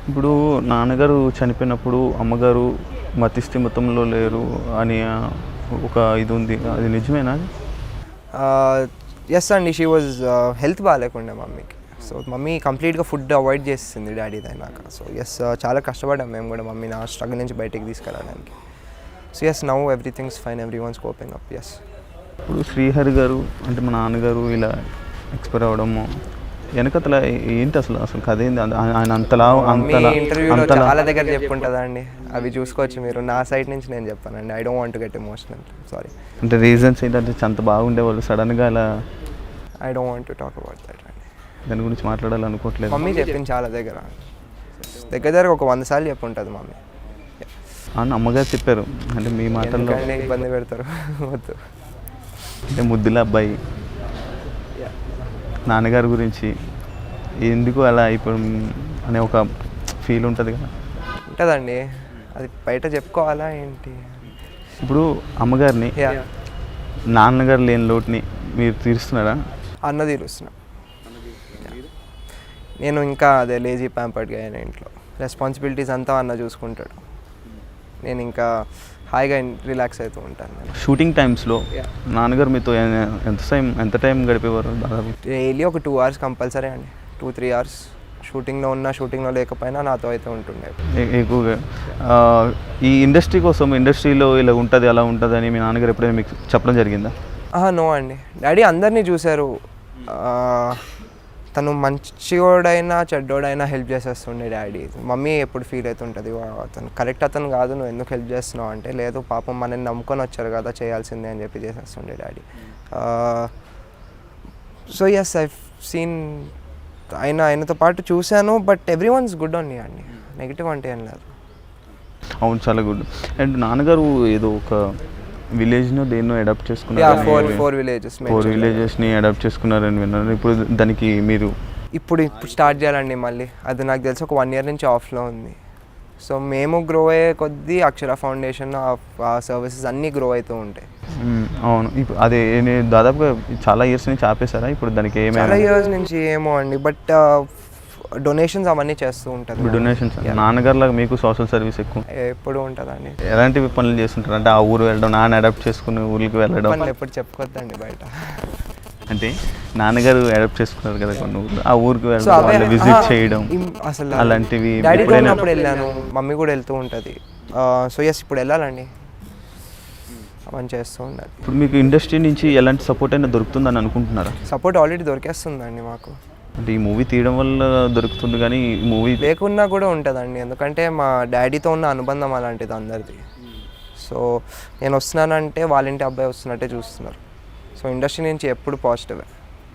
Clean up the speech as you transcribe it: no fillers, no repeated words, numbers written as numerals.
ఇప్పుడు నాన్నగారు చనిపోయినప్పుడు అమ్మగారు మతిస్థిమితంలో లేరు అని ఒక ఇది ఉంది, అది నిజమేనా? ఎస్ అండి, షీ వాజ్ హెల్త్ బాగాలేకుండే మమ్మీకి. సో మమ్మీ కంప్లీట్గా ఫుడ్ అవాయిడ్ చేసింది డాడీది అయినాక. సో ఎస్, చాలా కష్టపడ్డాం మేము కూడా మమ్మీని ఆ స్ట్రగుల్ నుంచి బయటికి తీసుకురావడానికి. So yes, now everything's fine, every one's coping up. Yes. ఇప్పుడు శ్రీహరి గారు అంటే మా నాన్నగారు ఇలా ఎక్స్పైర్ అవ్వడము వెనకతల ఏంటి అసలు అసలు కథ ఏంది? ఆయన అంతలా ఇంటర్వ్యూలో చాలా దగ్గర చెప్పుకుంటుందా అండి, అవి చూసుకోవచ్చు మీరు. నా సైడ్ నుంచి నేను చెప్పానండి. I don't want to get emotional, sorry. అంటే రీజన్స్ ఏంటంటే అంత బాగుండేవాళ్ళు సడన్గా అలా. I don't want to talk about that అండి. దాని గురించి మాట్లాడాలనుకోవట్లేదు. మమ్మీ చెప్పింది చాలా దగ్గర ఒక 100 సార్లు చెప్పుంటుంది మమ్మీ. అమ్మగారు చెప్పారు అంటే మీ మాటల్లో ఇబ్బంది పెడతారు వద్దు. అంటే ముద్దుల అబ్బాయి నాన్నగారి గురించి ఎందుకు అలా అయిపోవడం అనే ఒక ఫీల్ ఉంటుంది కదా. ఉంటుందండి, అది బయట చెప్పుకోవాలా ఏంటి. ఇప్పుడు అమ్మగారిని నాన్నగారు లేని లోటుని మీరు తీరుస్తున్నారా? అన్న తీరుస్తున్నా. నేను ఇంకా అదే లేజీ ప్యాంపర్డ్గా అయినా ఇంట్లో రెస్పాన్సిబిలిటీస్ అంతా అన్న చూసుకుంటాడు. నేను ఇంకా హాయిగా రిలాక్స్ అవుతూ ఉంటాను. షూటింగ్ టైమ్స్లో నాన్నగారు మీతో ఎంత టైం గడిపేవారు? దాదాపు డైలీ ఒక 2 hours కంపల్సరీ అండి. 2-3 hours షూటింగ్లో ఉన్నా షూటింగ్లో లేకపోయినా నాతో అయితే ఉంటుండే ఎక్కువగా. ఈ ఇండస్ట్రీ కోసం ఇండస్ట్రీలో ఇలా ఉంటుంది అలా ఉంటుంది అని మీ నాన్నగారు ఎప్పుడైనా మీకు చెప్పడం జరిగిందా? నో అండి, డాడీ అందరినీ చూశారు. తను మంచివాడైనా చెడ్డోడైనా హెల్ప్ చేసేస్తుండే డాడీ. మమ్మీ ఎప్పుడు ఫీల్ అవుతుంటుంది, అతను కరెక్ట్ అతను కాదు, నువ్వు ఎందుకు హెల్ప్ చేస్తున్నావు అంటే, లేదు పాపం మనల్ని నమ్ముకొని వచ్చారు కదా చేయాల్సిందే అని చెప్పి చేసేస్తుండే daddy. So yes, I seen ఆయనతో పాటు చూశాను. But every ones good only అండి, నెగిటివ్ అంటే ఏం లేదు. అవును, చాలా గుడ్. అండ్ నాన్నగారు ఏదో ఒక విలేజ్ను దేన్నో అడాప్ట్ చేసుకున్నారు. 4 విలేజెస్ని అడాప్ట్ చేసుకున్నారని విన్నాను. ఇప్పుడు దానికి మీరు ఇప్పుడు స్టార్ట్ చేయాలండి మళ్ళీ. అది నాకు తెలిసి ఒక 1 year నుంచి ఆఫ్లో ఉంది. సో మేము గ్రో అయ్యే కొద్దీ అక్షర ఫౌండేషన్ ఆ సర్వీసెస్ అన్నీ గ్రో అవుతూ ఉంటాయి. అవును, ఇప్పుడు అదే దాదాపుగా చాలా ఇయర్స్ నుంచి ఆపేశారా? ఇప్పుడు దానికి చాలా ఇయర్స్ నుంచి ఏమో అండి, బట్ డొనేషన్స్ అవన్నీ చేస్తూ ఉంటారు. డొనేషన్స్ నాన్నగారులాగా మీకు సోషల్ సర్వీస్ ఎక్కువ ఎప్పుడు ఉంటుందండి. ఎలాంటి పనులు చేస్తుంటారు? అంటే ఆ ఊరు వెళ్ళడం, నాన్న అడాప్ట్ చేసుకుని ఊరికి వెళ్ళడం. ఎప్పుడు చెప్పుకోవద్దండి బయట. అంటే నాన్నగారు అడాప్ట్ చేసుకున్నారు కదా కొన్ని ఊర్లు, ఆ ఊరికి వెళ్ళడం, విజిట్ చేయడం అసలు అలాంటివి. డాడీతో ఉన్నప్పుడు వెళ్ళాను, మమ్మీ కూడా వెళ్తూ ఉంటుంది. సో ఎస్, ఇప్పుడు వెళ్ళాలండి, అవన్నీ చేస్తూ ఉండాలి. ఇప్పుడు మీకు ఇండస్ట్రీ నుంచి ఎలాంటి సపోర్ట్ అయినా దొరుకుతుందని అనుకుంటున్నారా? సపోర్ట్ ఆల్రెడీ దొరికేస్తుందండి మాకు. అంటే ఈ మూవీ తీయడం వల్ల దొరుకుతుంది, కానీ ఈ మూవీ లేకున్నా కూడా ఉంటుందండి. ఎందుకంటే మా డాడీతో ఉన్న అనుబంధం అలాంటిది అందరిది. సో నేను వస్తున్నానంటే వాళ్ళ ఇంటి అబ్బాయి వస్తున్నట్టే చూస్తున్నారు. సో ఇండస్ట్రీ నుంచి ఎప్పుడు పాజిటివే.